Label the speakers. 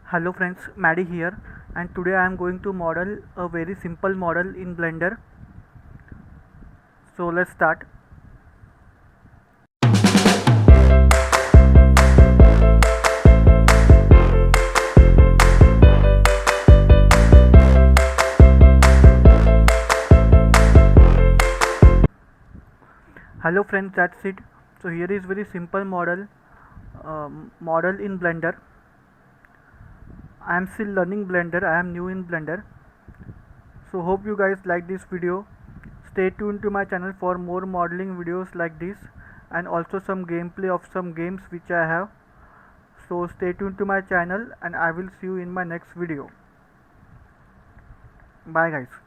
Speaker 1: Hello friends, Maddie here, and today I am going to model a very simple model in Blender. So let's start. Hello friends, that's it. So here is very simple model in Blender. I am still learning Blender. I am new in Blender. So hope you guys like this video. Stay tuned to my channel for more modeling videos like this, and also some gameplay of some games which I have. So stay tuned to my channel, and I will see you in my next video. Bye guys.